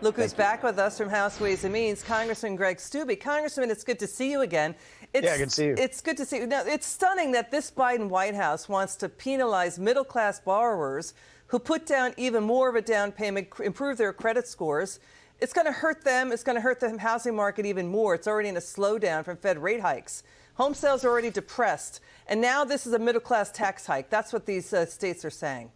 Look who's back with us from House Ways and Means, Congressman Greg Steube. Congressman, it's good to see you again. Yeah, good to see you. It's good to see you. Now, it's stunning that this Biden White House wants to penalize middle-class borrowers who put down even more of a down payment, improve their credit scores. It's going to hurt them. It's going to hurt the housing market even more. It's already in a slowdown from Fed rate hikes. Home sales are already depressed. And now this is a middle-class tax hike. That's what these states are saying.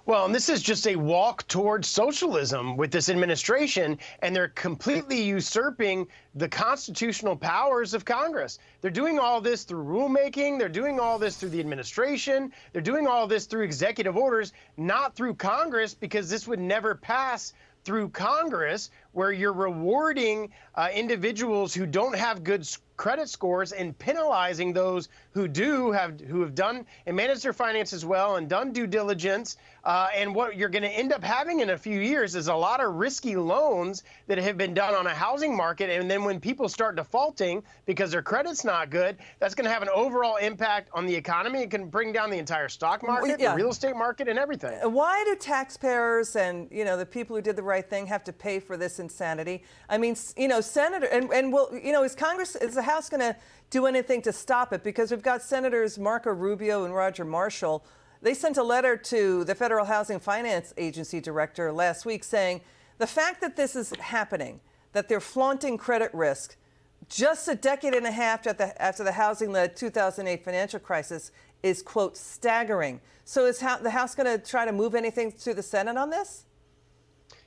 Well, and this is just a walk towards socialism with this administration, and they're completely usurping the constitutional powers of Congress. They're doing all this through rulemaking. They're doing all this through the administration. They're doing all this through executive orders, not through Congress, because this would never pass through Congress, where you're rewarding individuals who don't have good credit scores and penalizing those who have done and managed their finances well and done due diligence. And what you're going to end up having in a few years is a lot of risky loans that have been done on a housing market. And then when people start defaulting because their credit's not good, that's going to have an overall impact on the economy. It can bring down the entire stock market, the real estate market, and everything. Why do taxpayers and, the people who did the right thing have to pay for this insanity? I mean, Senator, is the House going to do anything to stop it? Because we've got Senators Marco Rubio and Roger Marshall. They sent a letter to the Federal Housing Finance Agency director last week saying the fact that this is happening, that they're flaunting credit risk just a decade and a half after the housing-led 2008 financial crisis is, quote, staggering. So is the House going to try to move anything to the Senate on this?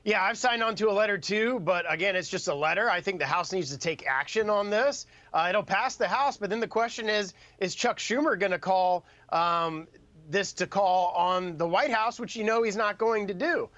Yeah, I've signed on to a letter too, but again, it's just a letter. I think the House needs to take action on this. It'll pass the House, but then the question is Chuck Schumer going to call this to call on the White House, which he's not going to do.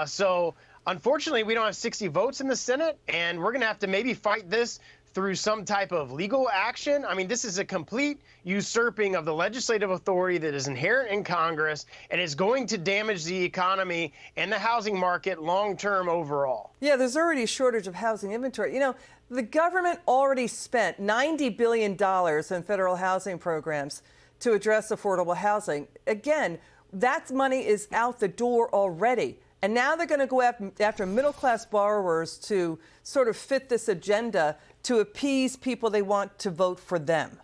So unfortunately, we don't have 60 votes in the Senate, and we're going to have to maybe fight this through some type of legal action. I mean, this is a complete usurping of the legislative authority that is inherent in Congress and is going to damage the economy and the housing market long-term overall. Yeah, there's already a shortage of housing inventory. The government already spent $90 billion in federal housing programs to address affordable housing. Again, that money is out the door already. And now they're going to go after middle-class borrowers to sort of fit this agenda to appease people they want to vote for them.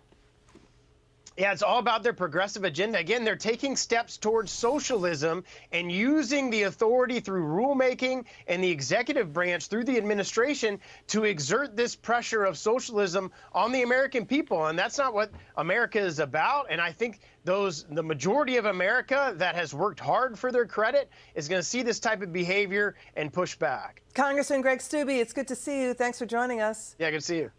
Yeah, it's all about their progressive agenda. Again, they're taking steps towards socialism and using the authority through rulemaking and the executive branch through the administration to exert this pressure of socialism on the American people. And that's not what America is about. And I think the majority of America that has worked hard for their credit is going to see this type of behavior and push back. Congressman Greg Steube, it's good to see you. Thanks for joining us. Yeah, good to see you.